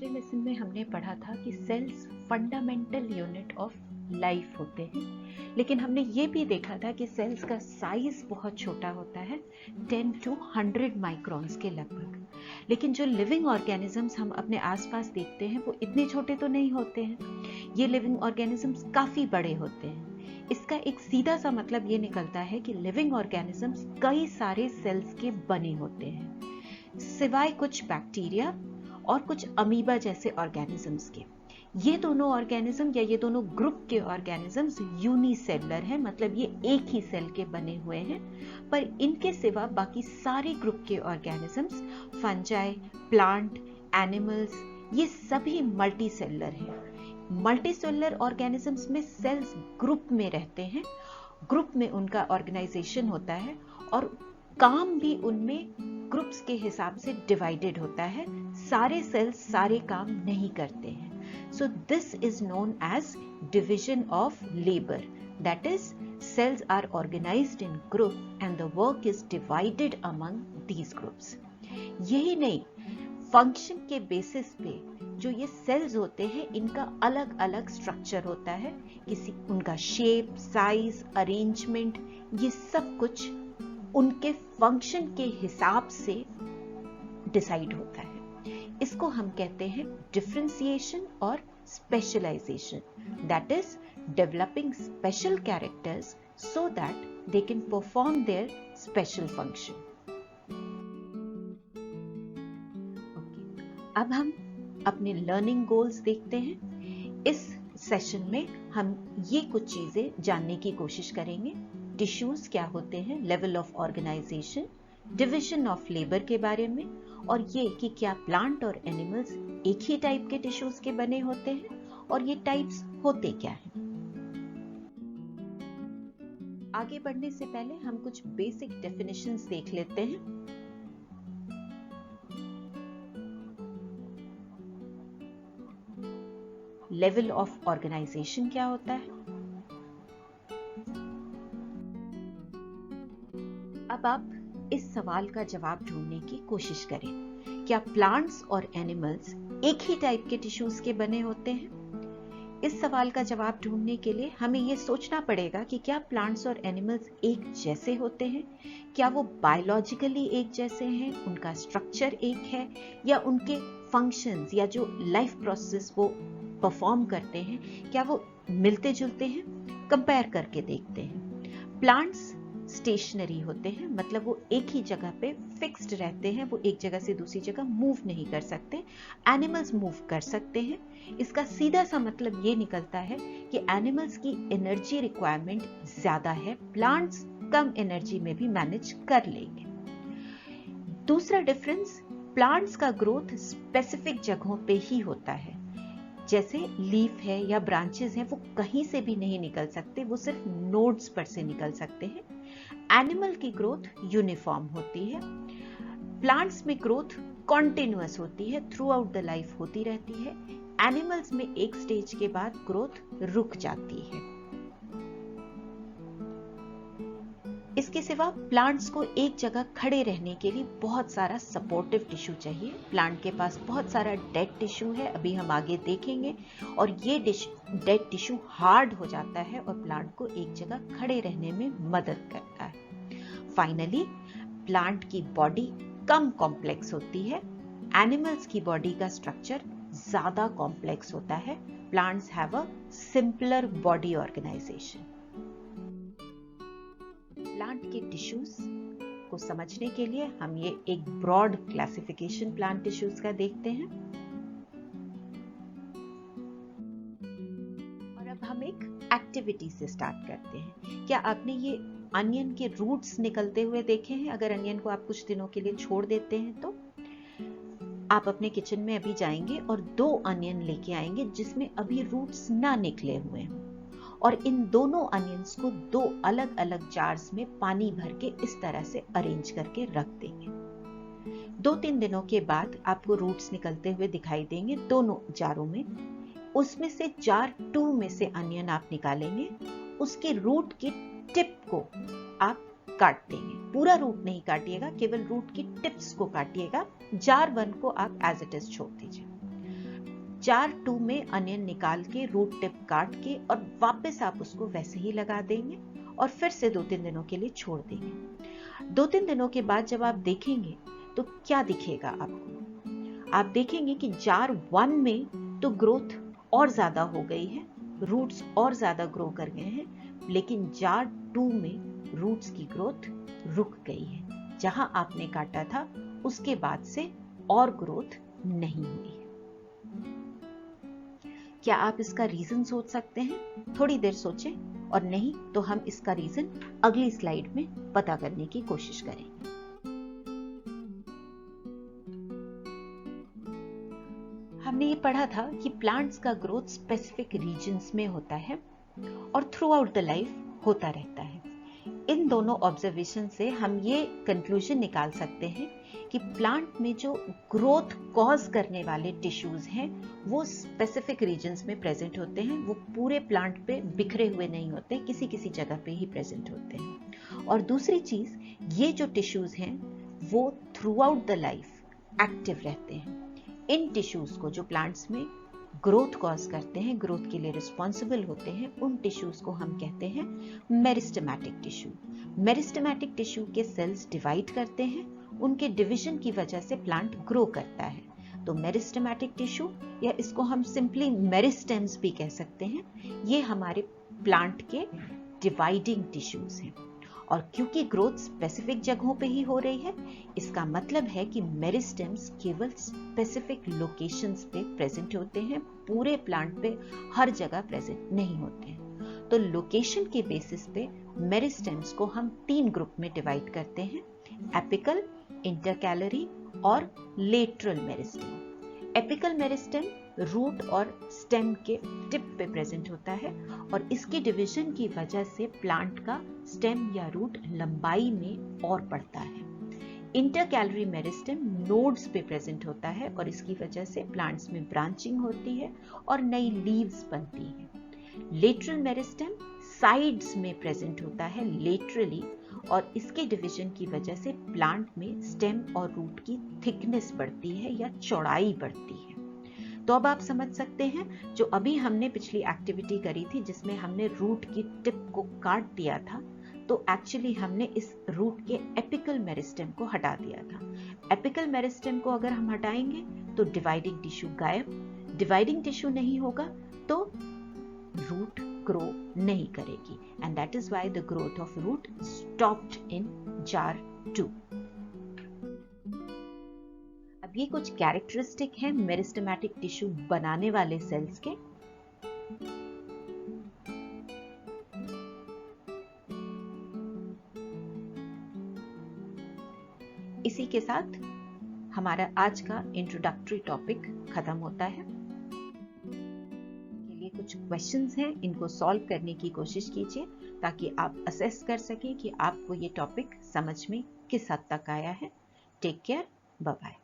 पिछले लेसन में हमने पढ़ा था कि cells fundamental unit of life होते हैं, लेकिन हमने ये भी देखा था कि सेल्स का साइज बहुत छोटा होता है, 10 to 100 माइक्रॉन्स के लगभग। लेकिन जो लिविंग ऑर्गेनिजम्स हम अपने आसपास देखते हैं वो इतने छोटे तो नहीं होते हैं। ये लिविंग ऑर्गेनिजम्स काफी बड़े होते हैं। इसका एक सीधा सा मतलब ये निकलता है कि लिविंग ऑर्गेनिजम्स कई सारे सेल्स के बने होते हैं, सिवाय कुछ बैक्टीरिया और कुछ अमीबा जैसे ऑर्गेनिजम्स के। ये दोनों ऑर्गेनिज्म या ये दोनों ग्रुप के ऑर्गेनिजम्स यूनिसेलुलर हैं, मतलब ये एक ही सेल के बने हुए हैं। पर इनके सिवा बाकी सारे ग्रुप के ऑर्गेनिजम्स, फंजाई, प्लांट, एनिमल्स, ये सभी मल्टीसेलुलर हैं। मल्टीसेलुलर ऑर्गेनिजम्स में सेल्स ग्रुप में रहते हैं, ग्रुप में उनका ऑर्गेनाइजेशन होता है और काम भी उनमें ग्रुप्स के हिसाब से डिवाइडेड होता है। सारे सेल्स सारे काम नहीं करते हैं। So this is known as division of labor. That is, cells are organized in group and the work is divided among these groups. यही नहीं, फंक्शन के बेसिस पे जो ये सेल्स होते हैं इनका अलग अलग स्ट्रक्चर होता है। किसी उनका शेप, साइज, अरेंजमेंट, ये सब कुछ उनके फंक्शन के हिसाब से डिसाइड होता है। इसको हम कहते हैं डिफरेंशिएशन और specialization. That is developing special characters so that they can perform their special function. अब हम अपने लर्निंग गोल्स देखते हैं। इस सेशन में हम ये कुछ चीजें जानने की कोशिश करेंगे। टिश्यूज क्या होते हैं, level of organization, division of labour के बारे में, और ये कि क्या प्लांट और एनिमल्स एक ही टाइप के टिश्यूज के बने होते हैं और ये टाइप्स होते क्या हैं। आगे बढ़ने से पहले हम कुछ बेसिक डेफिनेशंस देख लेते हैं। लेवल ऑफ ऑर्गेनाइजेशन क्या होता है। अब आप इस सवाल का जवाब ढूंढने की कोशिश करें, क्या प्लांट्स और एनिमल्स एक ही टाइप के टिश्यूज के बने होते हैं। इस सवाल का जवाब ढूंढने के लिए हमें यह सोचना पड़ेगा कि क्या प्लांट्स और एनिमल्स एक जैसे होते हैं, क्या वो बायोलॉजिकली एक जैसे हैं, उनका स्ट्रक्चर एक है, या उनके फंक्शंस या जो लाइफ प्रोसेस वो परफॉर्म करते हैं क्या वो मिलते जुलते हैं। कंपेयर करके देखते हैं। प्लांट्स स्टेशनरी होते हैं, मतलब वो एक ही जगह पे फिक्स्ड रहते हैं, वो एक जगह से दूसरी जगह मूव नहीं कर सकते। एनिमल्स मूव कर सकते हैं। इसका सीधा सा मतलब ये निकलता है कि एनिमल्स की एनर्जी रिक्वायरमेंट ज्यादा है, प्लांट्स कम एनर्जी में भी मैनेज कर लेंगे। दूसरा डिफरेंस, प्लांट्स का ग्रोथ स्पेसिफिक जगहों पे ही होता है। जैसे लीफ है या ब्रांचेस हैं, वो कहीं से भी नहीं निकल सकते, वो सिर्फ नोड्स पर से निकल सकते हैं। एनिमल की ग्रोथ यूनिफॉर्म होती है। प्लांट्स में ग्रोथ कॉन्टिन्यूअस होती है, थ्रू आउट द लाइफ होती रहती है। एनिमल्स में एक स्टेज के बाद ग्रोथ रुक जाती है। इसके सिवा प्लांट्स को एक जगह खड़े रहने के लिए बहुत सारा सपोर्टिव टिश्यू चाहिए। प्लांट के पास बहुत सारा डेड टिश्यू है, अभी हम आगे देखेंगे, और ये डेड टिश्यू हार्ड हो जाता है और प्लांट को एक जगह खड़े रहने में मदद करता है। फाइनली, प्लांट की बॉडी कम कॉम्प्लेक्स होती है, एनिमल्स की बॉडी का स्ट्रक्चर ज्यादा कॉम्प्लेक्स होता है। Plants have a simpler body organization. Plant के टिश्यूज को समझने के लिए हम ये एक ब्रॉड क्लासिफिकेशन प्लांट टिश्यूज का देखते हैं। और अब हम एक एक्टिविटी से स्टार्ट करते हैं। क्या आपने ये अनियन के रूट्स निकलते हुए देखे हैं? अगर अनियन को आप कुछ दिनों के लिए छोड़ देते हैं तो आप अपने किचन में अभी जाएंगे और 2 अनियन लेके आएंगे जिसमें अभी रूट्स ना निकले हुए हैं, और इन दोनों अनियंस को 2 अलग अलग जार्स में पानी भर के इस तरह से अरेंज करके रख देंगे। 2-3 दिनों के बाद आपको रूट्स निकलते हुए दिखाई देंगे दोनों जारों में। उसमें से जार 2 में से अनियन आप निकालेंगे, उसके रूट की टिप को आप काट देंगे। पूरा रूट नहीं काटिएगा, केवल रूट की टिप्स को काटिएगा। जार 1 को आप एज इट इज छोड़ दीजिए। जार 2 में अनियन निकाल के रूट टिप काट के और वापस आप उसको वैसे ही लगा देंगे और फिर से 2-3 दिनों के लिए छोड़ देंगे। 2-3 दिनों के बाद जब आप देखेंगे तो क्या दिखेगा आपको? आप देखेंगे कि जार 1 में तो ग्रोथ और ज्यादा हो गई है, रूट्स और ज्यादा ग्रो कर गए हैं, लेकिन जार 2 में रूट्स की ग्रोथ रुक गई है। जहां आपने काटा था उसके बाद से और ग्रोथ नहीं हुई है। क्या आप इसका रीजन सोच सकते हैं? थोड़ी देर सोचें, और नहीं तो हम इसका रीजन अगली स्लाइड में पता करने की कोशिश करेंगे। हमने ये पढ़ा था कि प्लांट्स का ग्रोथ स्पेसिफिक रीजन्स में होता है और थ्रू आउट द लाइफ होता रहता है। इन दोनों ऑब्जर्वेशन से हम ये कंक्लूजन निकाल सकते हैं कि प्लांट में जो ग्रोथ कॉज करने वाले टिश्यूज हैं वो स्पेसिफिक रीजन्स में प्रेजेंट होते हैं। वो पूरे प्लांट पे बिखरे हुए नहीं होते, किसी किसी जगह पे ही प्रेजेंट होते हैं। और दूसरी चीज, ये जो टिश्यूज हैं वो through out the life active रहते हैं। इन टिश्यूज को, जो प्लांट्स में ग्रोथ कॉज करते हैं, ग्रोथ के लिए रिस्पॉन्सिबल होते हैं, उन टिश्यूज को हम कहते हैं मेरिस्टेमेटिक टिश्यू। मेरिस्टेमेटिक टिश्यू के सेल्स डिवाइड करते हैं, उनके डिवीजन की वजह से प्लांट ग्रो करता है। तो मेरिस्टेमेटिक टिश्यू, या इसको हम सिंपली मेरिस्टेम्स भी कह सकते हैं, ये हमारे प्लांट के डिवाइडिंग टिश्यूज हैं। और क्योंकि ग्रोथ स्पेसिफिक जगहों पे ही हो रही है, इसका मतलब है कि मेरिस्टेम्स केवल स्पेसिफिक लोकेशंस पे प्रेजेंट होते हैं, पूरे प्लांट पे हर जगह प्रेजेंट नहीं होते हैं। तो लोकेशन के बेसिस पे मेरिस्टेम्स को हम 3 ग्रुप में डिवाइड करते हैं: एपिकल, इंटरकैलरी और lateral meristem. Apical meristem root और स्टेम के टिप पे प्रेजेंट होता है और इसकी डिवीजन की वजह से प्लांट का स्टेम या रूट लंबाई में और बढ़ता है। इंटरकैलरी मेरिस्टेम नोड्स पे प्रेजेंट होता है और इसकी वजह से प्लांट्स में ब्रांचिंग होती है और नई लीव्स बनती हैं। लेटरल मेरिस्टेम साइड्स में प्रेजेंट होता है लेटरली, और इसके डिवीजन की वजह से प्लांट में स्टेम और रूट की थिकनेस बढ़ती है या चौड़ाई बढ़ती है। तो अब आप समझ सकते हैं, जो अभी हमने पिछली एक्टिविटी करी थी जिसमें हमने रूट की टिप को काट दिया था, तो एक्चुअली हमने इस रूट के एपिकल मेरिस्टेम को हटा दिया था। एपिकल मेरिस्टेम को अगर हम हटाएंगे तो डिवाइडिंग टिश्यू गायब। डिवाइडिंग टिश्यू नहीं होगा तो रूट ग्रो नहीं करेगी, and that is why the growth of root stopped in jar 2। अब ये कुछ कैरेक्टरिस्टिक हैं मेरिस्टेमेटिक टिश्यू बनाने वाले सेल्स के। इसी के साथ हमारा आज का इंट्रोडक्टरी टॉपिक खत्म होता है। के लिए कुछ क्वेश्चंस हैं, इनको सॉल्व करने की कोशिश कीजिए ताकि आप असेस कर सकें कि आपको ये टॉपिक समझ में किस हद तक आया है। Take care, bye bye.